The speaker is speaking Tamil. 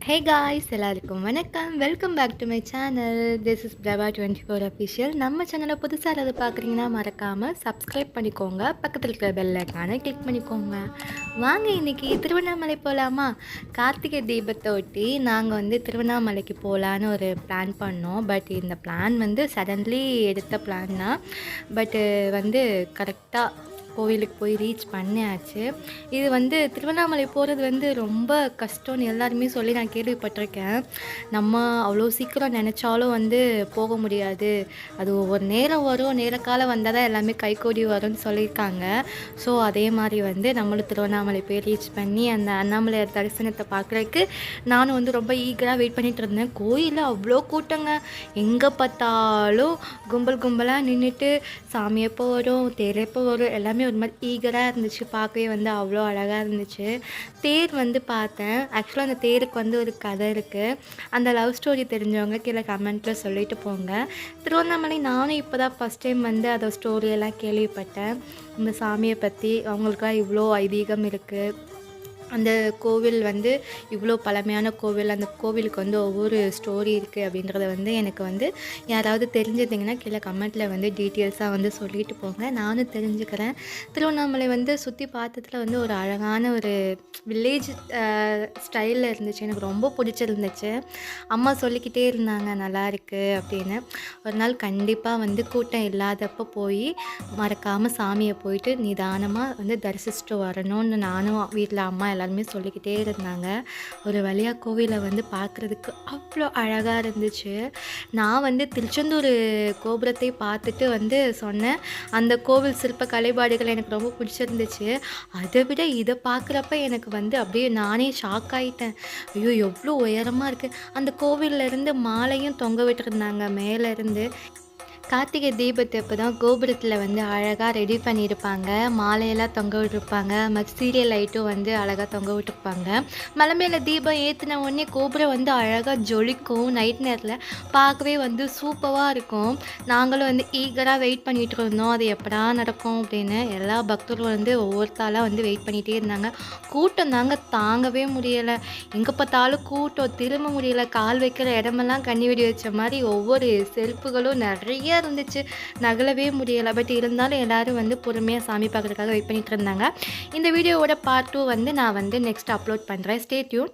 Hey guys, எல்லாருக்கும் வணக்கம். Welcome back to my channel. This is Prabha 24 official. நம்ம சேனலை புதுசாக யாராவது பார்க்குறீங்கன்னா மறக்காமல் சப்ஸ்கிரைப் பண்ணிக்கோங்க. பக்கத்தில் இருக்கிற பெல் ஐக்கானை கிளிக் பண்ணிக்கோங்க. வாங்க இன்றைக்கி திருவண்ணாமலை போகலாமா? கார்த்திகை தீபத்தை ஒட்டி நாங்கள் திருவண்ணாமலைக்கு போகலான்னு ஒரு பிளான் பண்ணோம். பட் இந்த பிளான் சடன்லி எடுத்த பிளான் தான். பட்டு கரெக்டாக கோவிலுக்கு போய் ரீச் பண்ணியாச்சு. இது திருவண்ணாமலை போகிறது ரொம்ப கஷ்டம்னு எல்லாருமே சொல்லி நான் கேள்விப்பட்டிருக்கேன். நம்ம அவ்வளோ சீக்கிரம் நினச்சாலும் போக முடியாது. அது ஒவ்வொரு நேரம் வரும், நேரக்காலம் வந்தால் தான் எல்லாமே கைகூடி வரும்னு சொல்லியிருக்காங்க. ஸோ அதே மாதிரி நம்மளும் திருவண்ணாமலை போய் ரீச் பண்ணி அந்த அண்ணாமலையார் தரிசனத்தை பார்க்குறதுக்கு நானும் ரொம்ப ஈகராக வெயிட் பண்ணிகிட்டு இருந்தேன். கோயிலில் அவ்வளோ கூட்டங்க, எங்கே பார்த்தாலும் கும்பல் கும்பலாக நின்றுட்டு சாமி எப்போ வரும், தேர் எப்போ வரும், எல்லாமே ஒரு மாதிரி ஈகராக இருந்துச்சு. பார்க்கவே அவ்வளோ அழகாக இருந்துச்சு. தேர் பார்த்தேன். ஆக்சுவலாக அந்த தேருக்கு ஒரு கதை இருக்குது. அந்த லவ் ஸ்டோரி தெரிஞ்சவங்க கீழே கமெண்ட்டில் சொல்லிட்டு போங்க. திருவண்ணாமலை நானும் இப்போ தான் ஃபஸ்ட் டைம் அதோட ஸ்டோரியெல்லாம் கேள்விப்பட்டேன். இந்த சாமியை பற்றி அவங்களுக்குலாம் இவ்வளோ ஐதீகம் இருக்குது. அந்த கோவில் இவ்வளோ பழமையான கோவில், அந்த கோவிலுக்கு ஒவ்வொரு ஸ்டோரி இருக்குது அப்படின்றத எனக்கு யாராவது தெரிஞ்சிருந்தீங்கன்னா கீழே கமெண்ட்டில் டீட்டெயில்ஸாக சொல்லிட்டு போங்க, நானும் தெரிஞ்சுக்கிறேன். திருவண்ணாமலை சுற்றி பார்த்ததில் ஒரு அழகான ஒரு வில்லேஜ் ஸ்டைலில் இருந்துச்சு. எனக்கு ரொம்ப பிடிச்சிருந்துச்சு. அம்மா சொல்லிக்கிட்டே இருந்தாங்க நல்லா இருக்குது அப்படின்னு. ஒரு நாள் கண்டிப்பாக கூட்டம் இல்லாதப்போ போய் மறக்காமல் சாமியை போயிட்டு நிதானமாக தரிசிச்சுட்டு வரணும்னு நானும் வீட்டில் அம்மா எல்லாருமே சொல்லிக்கிட்டே இருந்தாங்க. ஒரு வழியாக கோவிலை பார்க்குறதுக்கு அவ்வளோ அழகாக இருந்துச்சு. நான் திருச்செந்தூர் கோபுரத்தை பார்த்துட்டு சொன்னேன், அந்த கோவில் சிற்ப கலைப்பாடுகள் எனக்கு ரொம்ப பிடிச்சிருந்துச்சு. அதை விட இதை பார்க்குறப்ப எனக்கு அப்படியே நானே ஷாக் ஆகிட்டேன். ஐயோ எவ்வளோ உயரமாக இருக்குது. அந்த கோவிலேருந்து மாலையும் தொங்க விட்டுருந்தாங்க மேலேருந்து. கார்த்திகை தீபத்தை இப்போ தான் கோபுரத்தில் அழகாக ரெடி பண்ணியிருப்பாங்க. மாலையெல்லாம் தொங்க விட்டுருப்பாங்க. மற்ற சீரியல் லைட்டும் அழகாக தொங்க விட்டுருப்பாங்க. மலை மேலே தீபம் ஏற்றின உடனே கோபுரம் அழகாக ஜொலிக்கும். நைட் நேரத்தில் பார்க்கவே சூப்பராக இருக்கும். நாங்களும் ஈகராக வெயிட் பண்ணிகிட்டு இருந்தோம், அது எப்படா நடக்கும் அப்படின்னு. எல்லா பக்தர்களும் ஒவ்வொருத்தாலாம் வெயிட் பண்ணிகிட்டே இருந்தாங்க. கூட்டம் தாங்கவே முடியலை. எங்கே பார்த்தாலும் கூட்டம், திரும்ப முடியலை. கால் வைக்கிற இடமெல்லாம் கண்ணி வெடி வச்ச மாதிரி ஒவ்வொரு செருப்புகளும் நிறைய இருந்துச்சு, நகலவே முடியலை. பட் இருந்தாலும் எல்லாரும் பொறுமையாக சாமி பார்க்கறதுக்காக வெயிட் பண்ணிட்டு இருந்தாங்க. இந்த வீடியோவோட பார்ட் 2 நான் நெக்ஸ்ட் அப்லோட் பண்ணுறேன். Stay tune.